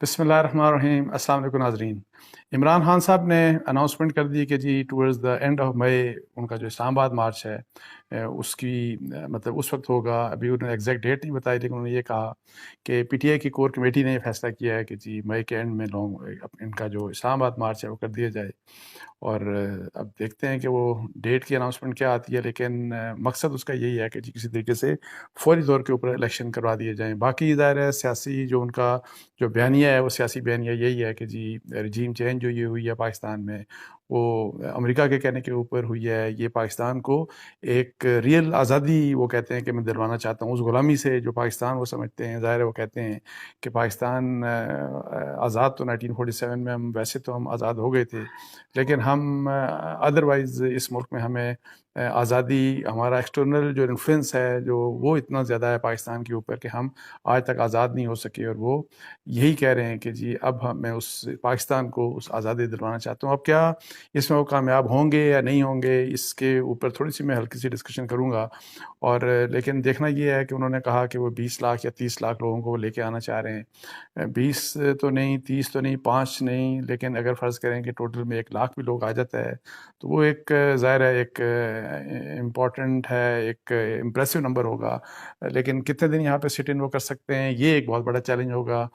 بسم اللہ الرحمن الرحیم۔ السلام علیکم ناظرین۔ عمران خان صاحب نے اناؤنسمنٹ کر دی کہ جی ٹورڈز دا اینڈ آف مئی ان کا جو اسلام آباد مارچ ہے اس کی مطلب اس وقت ہوگا۔ ابھی انہوں نے ایگزیکٹ ڈیٹ نہیں بتائی، لیکن انہوں نے یہ کہا کہ پی ٹی آئی کی کور کمیٹی نے یہ فیصلہ کیا ہے کہ جی مئی کے اینڈ میں لوگ ان کا جو اسلام آباد مارچ ہے وہ کر دیا جائے۔ اور اب دیکھتے ہیں کہ وہ ڈیٹ کی اناؤنسمنٹ کیا آتی ہے، لیکن مقصد اس کا یہی ہے کہ جی کسی طریقے سے فوری طور کے اوپر الیکشن کروا دیے جائیں۔ باقی ظاہر ہے سیاسی جو ان کا جو بیانیہ ہے وہ سیاسی بیانیہ یہی ہے کہ جی رجیم چینج جو یہ ہوئی ہے پاکستان میں وہ امریکہ کے کہنے کے اوپر ہوئی ہے۔ یہ پاکستان کو ایک ریئل آزادی وہ کہتے ہیں کہ میں دلوانا چاہتا ہوں اس غلامی سے جو پاکستان وہ سمجھتے ہیں۔ ظاہر ہے وہ کہتے ہیں کہ پاکستان آزاد تو 1947 میں ہم ویسے تو ہم آزاد ہو گئے تھے، لیکن ہم ادروائز اس ملک میں ہمیں آزادی ہمارا ایکسٹرنل جو انفلوئنس ہے جو وہ اتنا زیادہ ہے پاکستان کے اوپر کہ ہم آج تک آزاد نہیں ہو سکے، اور وہ یہی کہہ رہے ہیں کہ جی اب میں اس پاکستان کو اس آزادی دلوانا چاہتا ہوں۔ اب کیا اس میں وہ کامیاب ہوں گے یا نہیں ہوں گے، اس کے اوپر تھوڑی سی میں ہلکی سی ڈسکشن کروں گا۔ اور لیکن دیکھنا یہ ہے کہ انہوں نے کہا کہ وہ 20 لاکھ یا 30 لاکھ لوگوں کو لے کے آنا چاہ رہے ہیں۔ 20 تو نہیں، 30 تو نہیں، 5 نہیں، لیکن اگر فرض کریں کہ ٹوٹل میں 1 لاکھ بھی لوگ آ جاتا ہے تو وہ ایک ظاہر ہے ایک امپورٹنٹ ہے، ایک امپریسو نمبر ہوگا۔ لیکن کتنے دن یہاں پہ سٹ ان وہ کر سکتے ہیں، یہ ایک بہت بڑا چیلنج ہوگا۔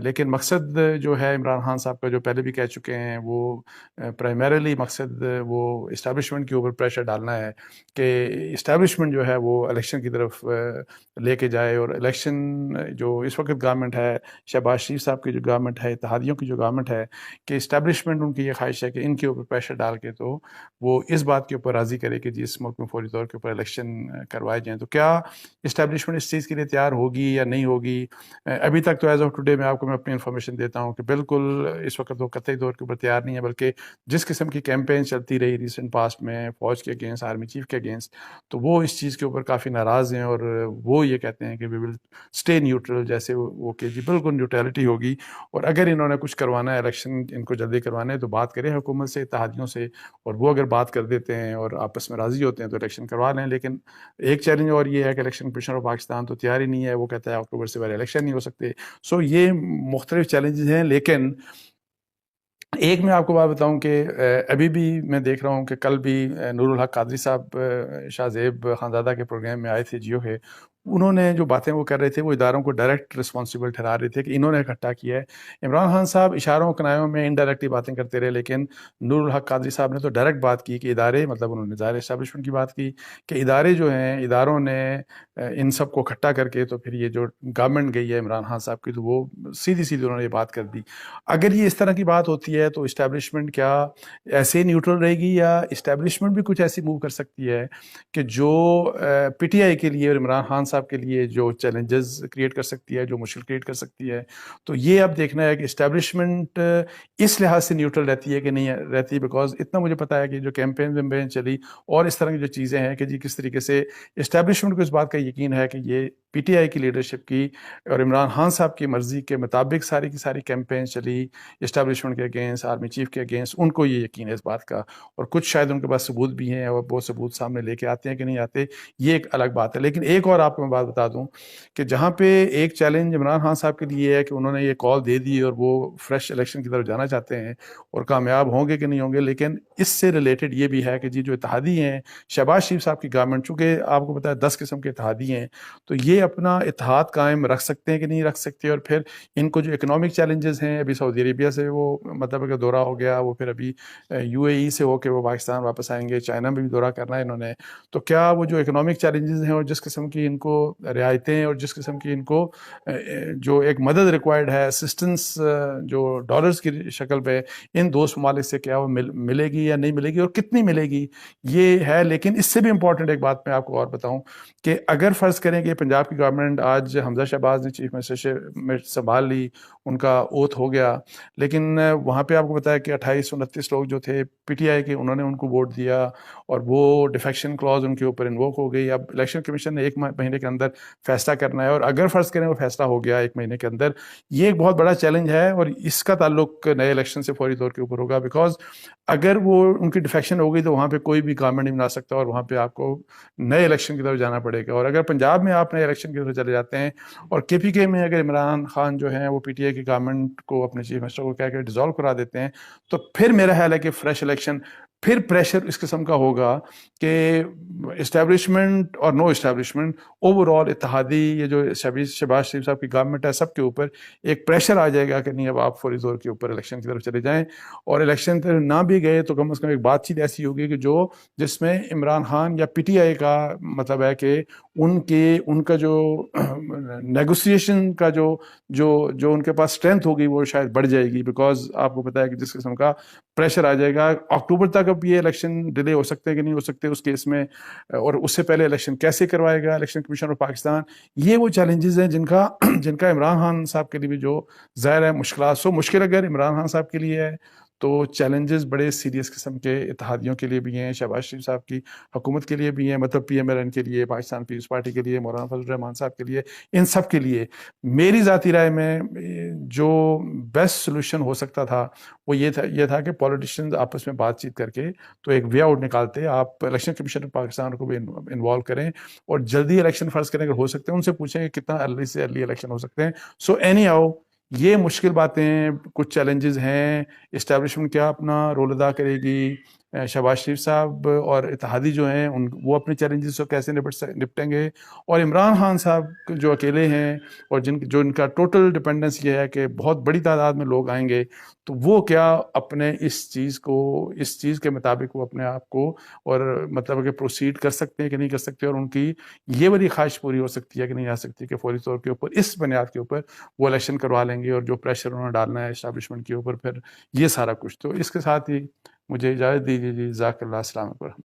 لیکن مقصد جو ہے عمران خان صاحب کا جو پہلے بھی کہہ چکے ہیں، وہ پرائمریلی مقصد وہ اسٹیبلشمنٹ کے اوپر پریشر ڈالنا ہے کہ اسٹیبلشمنٹ جو ہے وہ الیکشن کی طرف لے کے جائے۔ اور الیکشن جو اس وقت گورنمنٹ ہے، شہباز شریف صاحب کی جو گورنمنٹ ہے، اتحادیوں کی جو گورنمنٹ ہے، کہ اسٹیبلشمنٹ ان کی یہ خواہش ہے کہ ان کے اوپر پریشر ڈال کے تو وہ اس بات کے اوپر راضی کرے کہ جی اس ملک میں فوری طور کے اوپر الیکشن کروائے جائیں۔ تو کیا اسٹیبلشمنٹ اس چیز کے لیے تیار ہوگی یا نہیں ہوگی؟ ابھی تک تو ایز آف ٹوڈے میں اپنی انفارمیشن دیتا ہوں کہ بالکل اس وقت وہ قطعی طور کے اوپر تیار نہیں ہے، بلکہ جس قسم کی کیمپین چلتی رہی ریسنٹ پاسٹ میں فوج کے اگینسٹ، آرمی چیف کے اگینسٹ، تو وہ اس چیز کے اوپر کافی ناراض ہیں، اور وہ یہ کہتے ہیں کہ وی ول اسٹے نیوٹرل، جیسے وہ کہ جی بالکل نیوٹرلٹی ہوگی، اور اگر انہوں نے کچھ کروانا ہے الیکشن ان کو جلدی کروانا ہے تو بات کریں حکومت سے، اتحادیوں سے، اور وہ اگر بات کر دیتے ہیں اور آپس میں راضی ہوتے ہیں تو الیکشن کروا لیں۔ لیکن ایک چیلنج اور یہ ہے کہ الیکشن کمیشنر آف پاکستان تو تیار ہی نہیں ہے، وہ کہتا ہے اکتوبر سے پہلے الیکشن نہیں ہو سکتے۔ سو یہ مختلف چیلنجز ہیں۔ لیکن ایک میں آپ کو بات بتاؤں کہ ابھی بھی میں دیکھ رہا ہوں کہ کل بھی نور الحق قادری صاحب شاہ زیب خانزادہ کے پروگرام میں آئے تھے جیو کے، انہوں نے جو باتیں وہ کر رہے تھے وہ اداروں کو ڈائریکٹ رسپانسبل ٹھہرا رہے تھے کہ انہوں نے اکٹھا کیا ہے۔ عمران خان صاحب اشاروں کنایوں میں انڈائریکٹلی باتیں کرتے رہے، لیکن نور الحق قادری صاحب نے تو ڈائریکٹ بات کی کہ ادارے، مطلب انہوں نے ظاہر اسٹیبلشمنٹ کی بات کی کہ ادارے جو ہیں، اداروں نے ان سب کو اکٹھا کر کے تو پھر یہ جو گورنمنٹ گئی ہے عمران خان صاحب کی، تو وہ سیدھی سیدھی انہوں نے یہ بات کر دی۔ اگر یہ اس طرح کی بات ہوتی ہے تو اسٹیبلشمنٹ کیا ایسے نیوٹرل رہے گی، یا اسٹیبلشمنٹ بھی کچھ ایسی موو کر سکتی ہے کہ جو پی ٹی آئی کے لیے اور عمران خان صاحب کے لیے جو چیلنجز کریٹ کر سکتی ہے، جو مشکل کریٹ کر سکتی ہے؟ تو یہ اب دیکھنا ہے کہ اسٹیبلشمنٹ اس لحاظ سے نیوٹرل رہتی ہے کہ نہیں رہتی، بیکاز اتنا مجھے پتا ہے کہ جو کیمپین چلی اور اس طرح کی جو چیزیں ہیں کہ جی کس طریقے سے اسٹیبلشمنٹ کو اس بات کا یقین ہے کہ یہ پی ٹی آئی کی لیڈرشپ کی اور عمران خان صاحب کی مرضی کے مطابق ساری کی ساری کیمپین چلی اسٹیبلشمنٹ کے اگینسٹ، آرمی چیف کے اگینسٹ، ان کو یہ یقین ہے اس بات کا، اور کچھ شاید ان کے پاس ثبوت بھی ہیں، اور وہ ثبوت سامنے لے کے آتے ہیں کہ نہیں آتے، یہ ایک الگ بات ہے۔ لیکن ایک اور آپ کو میں بات بتا دوں کہ جہاں پہ ایک چیلنج عمران خان صاحب کے لیے ہے کہ انہوں نے یہ کال دے دی اور وہ فریش الیکشن کی طرف جانا چاہتے ہیں، اور کامیاب ہوں گے کہ نہیں ہوں گے، لیکن اس سے ریلیٹڈ یہ بھی ہے کہ جی جو اتحادی ہیں، شہباز شریف صاحب کی گورنمنٹ، چونکہ آپ کو پتا ہے 10 قسم کے اتحادی ہیں، تو یہ اپنا اتحاد قائم رکھ سکتے ہیں کہ نہیں رکھ سکتے؟ اور پھر ان کو جو اکنامک چیلنجز ہیں، ابھی سعودی عربیہ سے وہ مطلب کہ دورہ ہو گیا، وہ پھر ابھی یو اے ای سے ہو کے وہ پاکستان واپس آئیں گے، چائنا میں بھی دورہ کرنا ہے انہوں نے، تو کیا وہ جو اکنامک چیلنجز ہیں اور جس قسم کی ان کو رعایتیں اور جس قسم کی ان کو جو ایک مدد ریکوائرڈ ہے، اسسٹنس جو ڈالرز کی شکل پہ ان دوست ممالک سے، کیا وہ ملے گی یا نہیں ملے گی، اور کتنی ملے گی، یہ ہے۔ لیکن اس سے بھی امپورٹنٹ ایک بات میں آپ کو اور بتاؤں کہ اگر فرض کریں کہ پنجاب کی گورنمنٹ آج حمزہ شہباز نے چیف منسٹر سنبھال لی، ان کا اوتھ ہو گیا، لیکن وہاں پہ آپ کو بتایا کہ 28-29 لوگ جو تھے پی ٹی آئی کے انہوں نے ان کو ووٹ دیا اور وہ ڈیفیکشن کلاز ان کے اوپر انووک ہو گئی. اب الیکشن کمیشن نے 1 مہینے کے اندر فیصلہ کرنا ہے, اور اگر فرض کریں وہ فیصلہ ہو گیا 1 مہینے کے اندر, یہ ایک بہت بڑا چیلنج ہے, اور اس کا تعلق نئے الیکشن سے فوری طور کے اوپر ہوگا. بیکاز اگر وہ ان کی ڈیفیکشن ہو گئی تو وہاں پہ کوئی بھی گورنمنٹ نہیں بنا سکتا, اور وہاں پہ آپ کو نئے الیکشن کی طرف جانا پڑے گا. اور اگر پنجاب میں آپ نئے الیکشن کی طرف چلے جاتے ہیں, اور کے پی کے میں اگر عمران خان جو ہیں وہ پی ٹی آئی کی گورنمنٹ کو اپنے چیف منسٹر کو کہہ کے ڈیزالو کرا دیتے ہیں, تو پھر میرا خیال ہے کہ فریش الیکشن, پھر پریشر اس قسم کا ہوگا کہ اسٹیبلشمنٹ اور نو اسٹیبلشمنٹ اوور آل اتحادی یہ جو شہباز شریف صاحب کی گورنمنٹ ہے سب کے اوپر ایک پریشر آ جائے گا کہ نہیں اب آپ فوری طور کے اوپر الیکشن کی طرف چلے جائیں. اور الیکشن طرف نہ بھی گئے تو کم از کم ایک بات چیت ایسی ہوگی کہ جس میں عمران خان یا پی ٹی آئی کا مطلب ہے کہ ان کا جو نیگوسیشن کا جو ان کے پاس اسٹرینتھ ہوگی وہ شاید بڑھ جائے گی. بیکاز آپ کو پتہ ہے کہ جس قسم کا پریشر آ جائے گا اکتوبر تک, اب یہ الیکشن ڈیلے ہو سکتے ہیں کہ نہیں ہو سکتے اس کیس میں, اور اس سے پہلے الیکشن کیسے کروائے گا الیکشن کمیشن آف پاکستان. یہ وہ چیلنجز ہیں جن کا عمران خان صاحب کے لیے بھی جو ظاہر ہے مشکلات مشکل اگر عمران خان صاحب کے لیے ہے تو چیلنجز بڑے سیریس قسم کے اتحادیوں کے لیے بھی ہیں, شہباز شریف صاحب کی حکومت کے لیے بھی ہیں, مطلب پی ایم ایل این کے لیے, پاکستان پیپلز پارٹی کے لیے, مولانا فضل الرحمان صاحب کے لیے, ان سب کے لیے. میری ذاتی رائے میں جو بیسٹ سلوشن ہو سکتا تھا وہ یہ تھا کہ پولیٹیشینز آپس میں بات چیت کر کے تو ایک وے آؤٹ نکالتے. آپ الیکشن کمیشن آف پاکستان کو بھی انوالو کریں, اور جلدی الیکشن فرض کریں اگر ہو سکتے ہیں ان سے پوچھیں کہ کتنا ارلی سے ارلی الیکشن ہو سکتے ہیں. سو اینی ہاؤ یہ مشکل باتیں, کچھ چیلنجز ہیں. اسٹیبلشمنٹ کیا اپنا رول ادا کرے گی, شہباز شریف صاحب اور اتحادی جو ہیں وہ اپنے چیلنجز کو کیسے نپٹیں گے, اور عمران خان صاحب جو اکیلے ہیں اور جو ان کا ٹوٹل ڈپینڈنس یہ ہے کہ بہت بڑی تعداد میں لوگ آئیں گے, تو وہ کیا اپنے اس چیز کے مطابق وہ اپنے آپ کو اور مطلب کہ پروسیڈ کر سکتے ہیں کہ نہیں کر سکتے, اور ان کی یہ بڑی خواہش پوری ہو سکتی ہے کہ نہیں آ سکتی کہ فوری طور کے اوپر اس بنیاد کے اوپر وہ الیکشن کروا لیں گے, اور جو پریشر انہوں نے ڈالنا ہے اسٹیبلشمنٹ کے اوپر پھر یہ سارا کچھ. تو اس کے ساتھ ہی مجھے اجازت دیجیے جی, جزاک اللہ, السلام علیکم.